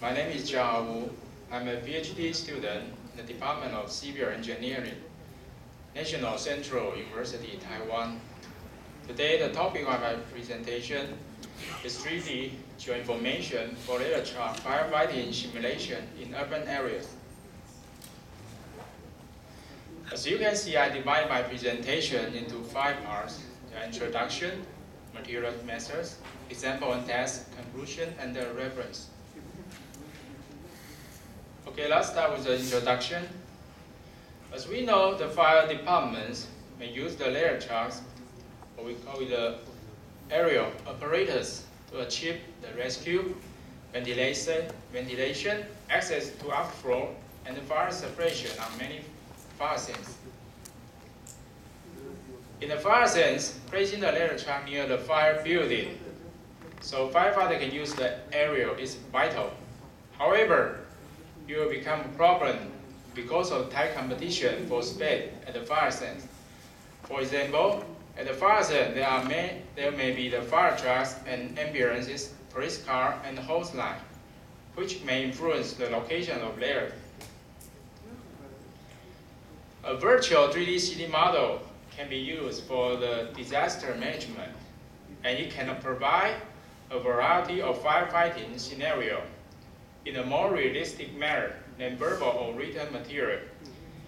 My name is Chia Hao Wu. I'm a PhD student in the Department of Civil Engineering, National Central University, Taiwan. Today, the topic of my presentation is 3D geoinformation for ladder truck firefighting simulation in urban areas. As you can see, I divide my presentation into 5 parts: the introduction, material methods, example and test, conclusion, and the reference. Okay, let's start with the introduction. As we know, the fire departments may use the ladder trucks, or we call it the aerial operators, to achieve the rescue, ventilation, access to outflow, and the fire suppression on many fire scenes. In the fire scenes, placing the ladder truck near the fire building, so firefighter can use the aerial is vital. However, it will become a problem because of tight competition for space at the fire scene. For example, at the fire scene, there may be the fire trucks and ambulances, police car, and hose line, which may influence the location of ladder. A virtual 3D city model can be used for the disaster management, and it can provide a variety of firefighting scenarios in a more realistic manner than verbal or written material,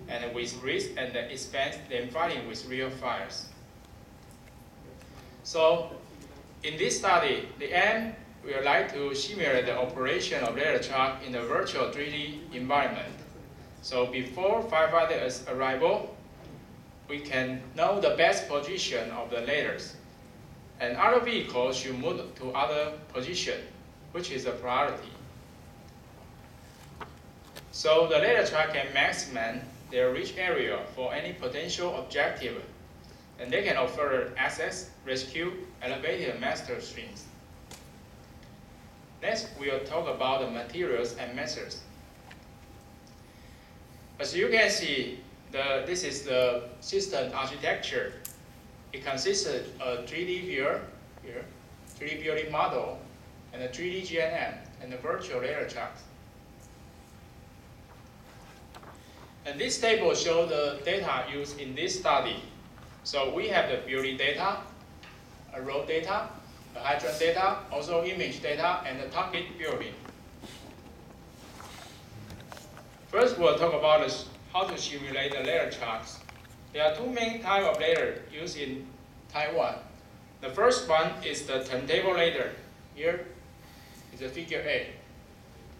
and with risk and expense than fighting with real fires. So, in this study, the aim, we would like to simulate the operation of ladder truck in a virtual 3D environment. So before firefighters' arrival, we can know the best position of the ladders, and other vehicles should move to other position, which is a priority. So the ladder truck can maximize their reach area for any potential objective, and they can offer access, rescue, elevated master streams. Next, we will talk about the materials and methods. As you can see, this is the system architecture. It consists of a 3D viewer here, 3D building model, and a 3D GNM, and the virtual ladder trucks. And this table shows the data used in this study. So we have the building data, a road data, the hydrant data, also image data, and the target building. First, we'll talk about how to simulate the ladder trucks. There are 2 main types of ladder used in Taiwan. The first one is the turntable ladder. Here is the figure A.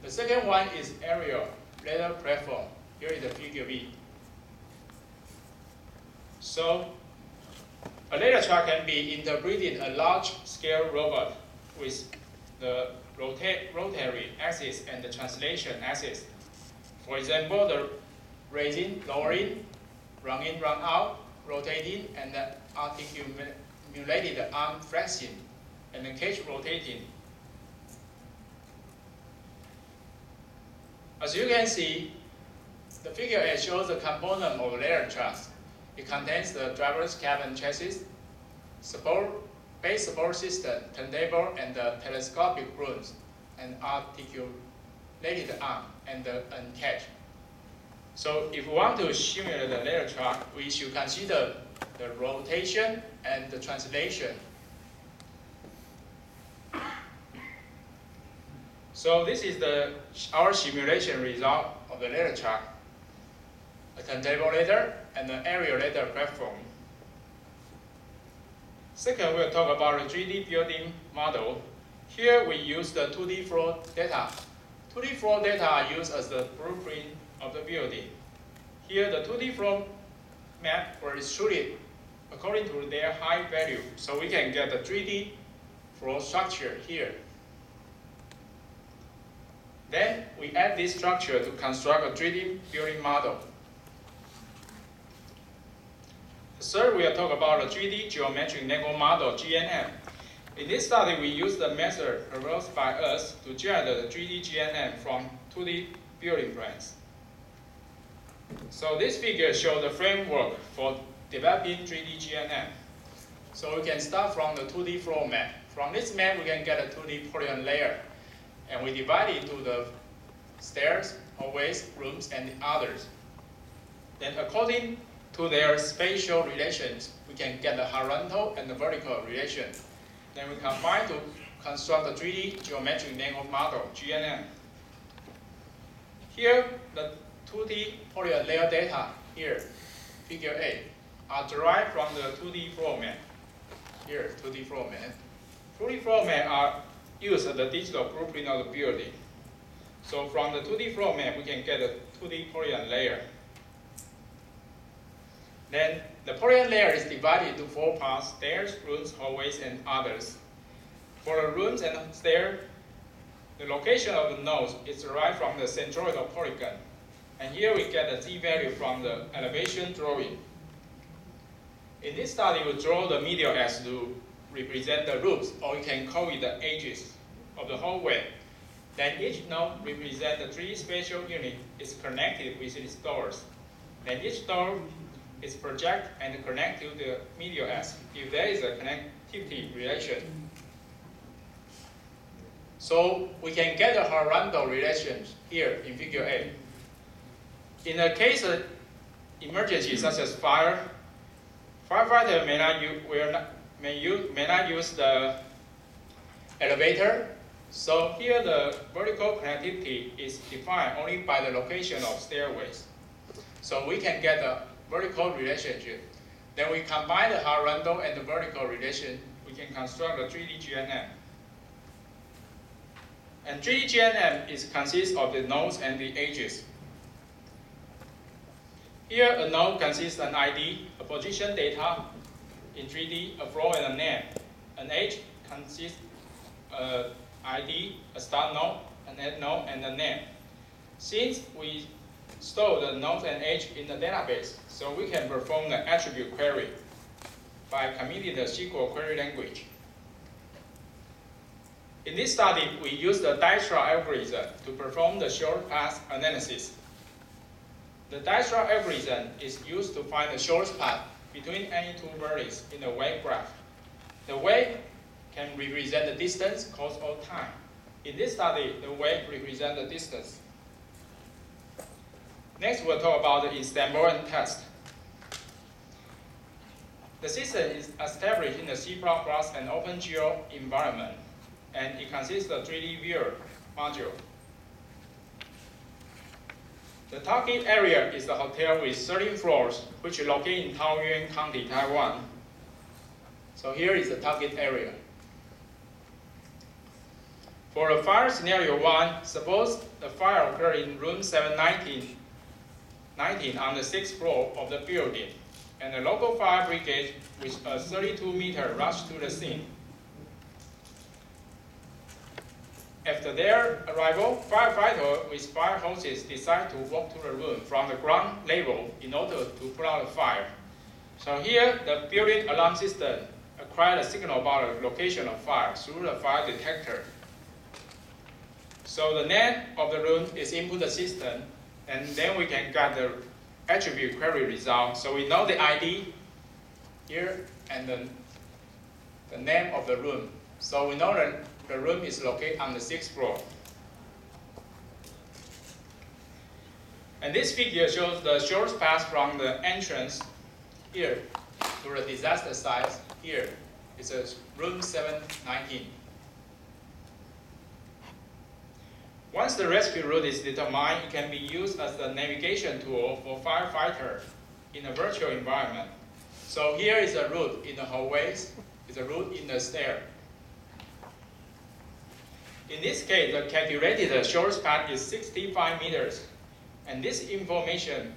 The second one is aerial ladder platform. Here is the figure B. So, a ladder truck can be integrated a large-scale robot with the rotary axis and the translation axis. For example, the raising, lowering, run in, run out, rotating, and the articulated arm flexing, and the cage rotating. As you can see, the figure A shows the component of ladder trucks. It contains the driver's cabin chassis, base support system, turntable, and the telescopic rooms, and articulated arm, and the cage. So if we want to simulate the ladder truck, we should consider the rotation and the translation. So this is our simulation result of the ladder truck. A turntable ladder and an aerial ladder platform. Second, we'll talk about the 3D building model. Here we use the 2D floor data. 2D floor data are used as the blueprint of the building. Here, the 2D floor map were extruded according to their height value, so we can get the 3D floor structure here. Then we add this structure to construct a 3D building model. Third, we'll talk about the 3D geometric network model, GNM. In this study, we use the method proposed by us to generate the 3D GNM from 2D building plans. So this figure shows the framework for developing 3D GNM. So we can start from the 2D floor map. From this map, we can get a 2D polygon layer. And we divide it into the stairs, hallways, rooms, and the others. Then according to their spatial relations, we can get the horizontal and the vertical relation. Then we combine to construct the 3D geometric network model, GNM. Here, the 2D polygon layer data, here, figure A, are derived from the 2D floor map. Here, 2D floor map. 2D floor map are used as the digital blueprint of the building. So from the 2D floor map, we can get a 2D polygon layer. Then the polygon layer is divided into 4 parts: stairs, rooms, hallways, and others. For the rooms and stairs, the location of the nodes is derived from the centroid of polygon. And here we get the z-value from the elevation drawing. In this study, we draw the medial axis to represent the roofs, or you can call it the edges of the hallway. Then each node represents the 3 spatial unit is connected with its doors. Then each door is projected and connected to the medial axis if there is a connectivity relation. So we can get a horizontal relations here in figure A. In the case of emergency such as fire, firefighter may not use the elevator. So here the vertical connectivity is defined only by the location of stairways. So we can get a vertical relationship. Then we combine the horizontal and the vertical relation, we can construct a 3D GNM. And 3D GNM consists of the nodes and the edges. Here a node consists of an ID, a position data in 3D, a floor and a name. An edge consists of ID, a start node, an end node, and a name. Since we store the nodes and edge in the database, so we can perform the attribute query by committing the SQL query language. In this study, we use the Dijkstra algorithm to perform the short path analysis. The Dijkstra algorithm is used to find the shortest path between any 2 vertices in a wave graph. The wave can represent the distance, cost, or time. In this study, the wave represents the distance. Next, we'll talk about the Istanbulian test. The system is established in the C++ and OpenGL environment, and it consists of a 3D viewer module. The target area is the hotel with 13 floors, which is located in Taoyuan County, Taiwan. So here is the target area. For the fire scenario 1, suppose the fire occurred in room 719 on the 6th floor of the building, and the local fire brigade with a 32-meter rushed to the scene. After their arrival, firefighters with fire hoses decide to walk to the room from the ground level in order to put out the fire. So here, the building alarm system acquired a signal about the location of fire through the fire detector. So the name of the room is input the system, and then we can get the attribute query result. So we know the ID here and the name of the room. So we know that the room is located on the 6th floor. And this figure shows the shortest path from the entrance here to the disaster site here. It's a room 719. Once the rescue route is determined, it can be used as the navigation tool for firefighters in a virtual environment. So here is a route in the hallways, is a route in the stair. In this case, the calculated shortest path is 65 meters, and this information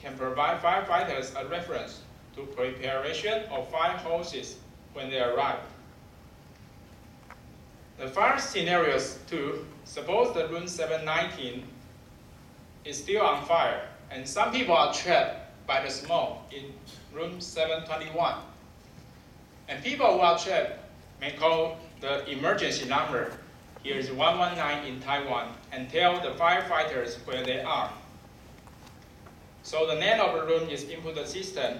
can provide firefighters a reference to preparation of fire hoses when they arrive. The fire scenarios 2, suppose the room 719 is still on fire, and some people are trapped by the smoke in room 721. And people who are trapped may call the emergency number. Here is 119 in Taiwan, and tell the firefighters where they are. So the name of the room is input the system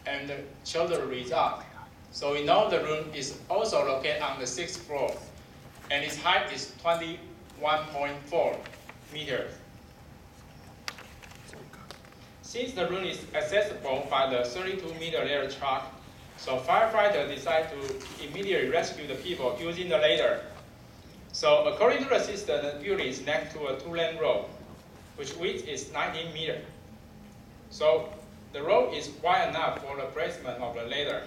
and show the result. So we know the room is also located on the 6th floor, and its height is 20 1.4 meters. Since the room is accessible by the 32-meter ladder truck, so firefighters decide to immediately rescue the people using the ladder. So according to the system, the building is next to a two-lane road, which width is 19 meters. So the road is wide enough for the placement of the ladder.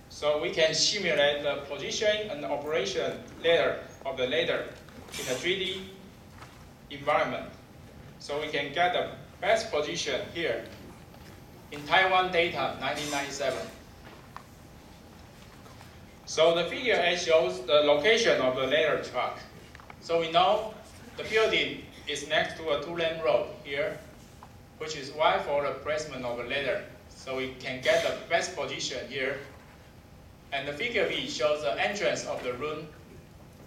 So we can simulate the position and operation of the ladder in a 3D environment. So we can get the best position here in Taiwan data 1997. So the figure A shows the location of the ladder truck. So we know the building is next to a two-lane road here, which is wide for the placement of the ladder. So we can get the best position here. And the figure B shows the entrance of the room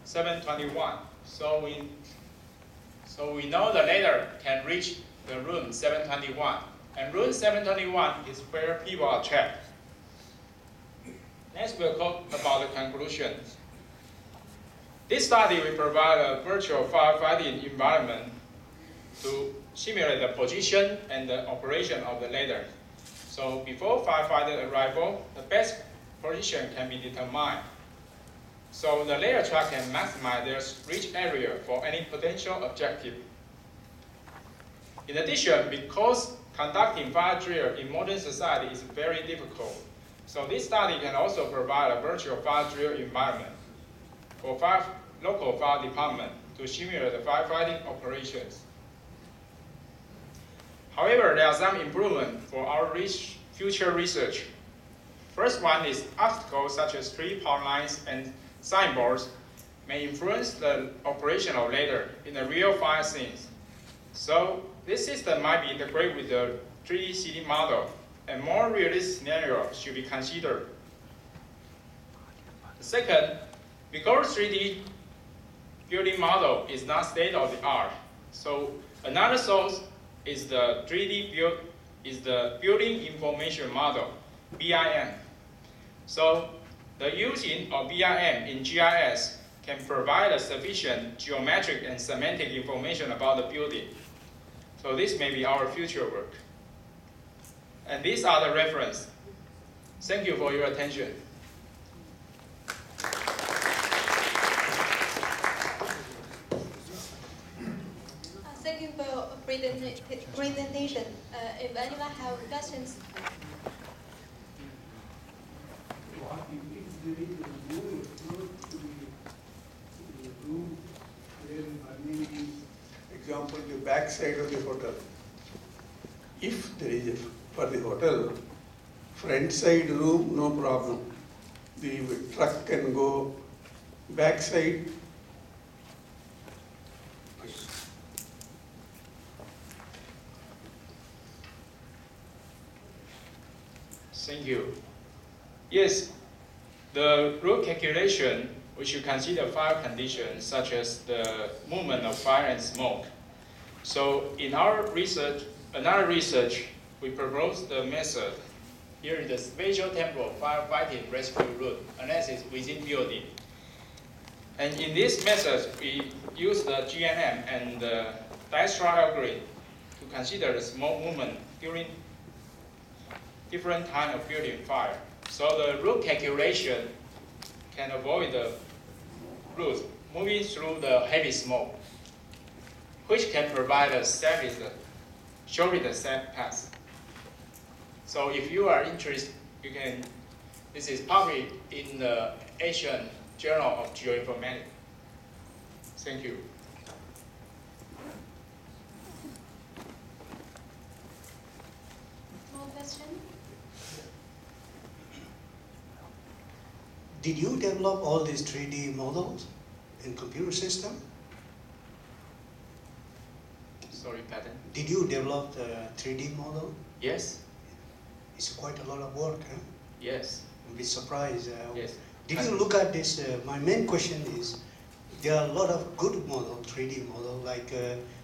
721. So we know the ladder can reach the room 721. And room 721 is where people are trapped. Next, we'll talk about the conclusion. This study will provide a virtual firefighting environment to simulate the position and the operation of the ladder. So before firefighter arrival, the best position can be determined. So the ladder truck can maximize their reach area for any potential objective. In addition, because conducting fire drill in modern society is very difficult, so this study can also provide a virtual fire drill environment for local fire department to simulate the firefighting operations. However, there are some improvements for our future research. First one is obstacles such as tree power lines and signboards may influence the operation of ladder in the real fire scenes. So this system might be integrated with the 3D city model, and more realistic scenarios should be considered. Second, because 3D building model is not state-of-the-art, so another source is the building information model, BIM. So the using of BIM in GIS can provide a sufficient geometric and semantic information about the building. So this may be our future work. And these are the references. Thank you for your attention. Thank you for your presentation. If anyone has questions. Example, the back side of the hotel. If there is for the hotel, front side room, no problem. The truck can go back side. Thank you. Yes, the route calculation, we should consider fire conditions such as the movement of fire and smoke. So in our research, another research, we proposed the method. Here is the spatial temporal firefighting rescue route analysis within building. And in this method, we use the GNM and the Dijkstra algorithm to consider the smoke movement during different times of building fire. So the route calculation can avoid the route moving through the heavy smoke, which can provide a shortest safe path. So if you are interested, you can, this is published in the Asian Journal of Geoinformatics. Thank you. More questions? Did you develop all these 3D models in computer system? Sorry, pardon? Did you develop the 3D model? Yes. It's quite a lot of work, huh? Yes. I'm a bit surprised. Yes. Did you look at this? My main question is, there are a lot of good model, 3D model, like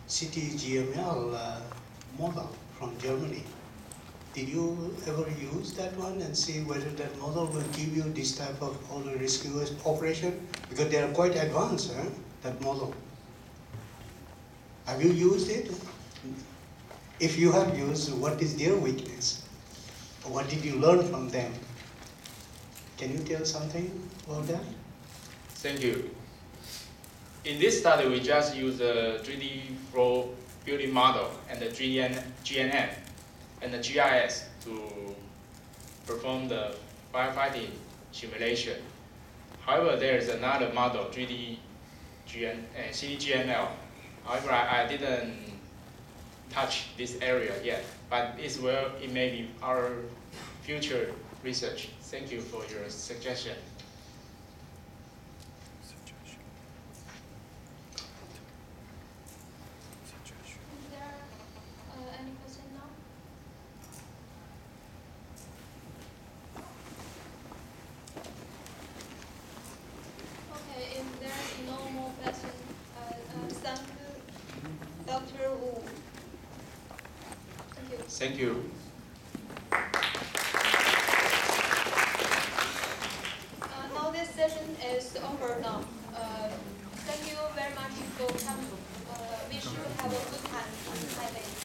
CityGML model from Germany. Did you ever use that one and see whether that model will give you this type of all the rescue operation? Because they are quite advanced, huh? That model. Have you used it? If you have used, what is their weakness? What did you learn from them? Can you tell something about that? Thank you. In this study, we just use the 3D flow building model and the GNN and the GIS to perform the firefighting simulation. However, there is another model, CDGNL. However, I didn't touch this area yet, but it may be our future research. Thank you for your suggestion. Is there any question now? Okay, if there's no more question, thank you, Dr. Wu. Thank you. Thank you. Now this session is over now. Thank you very much for coming. Wish you have a good time in Taipei.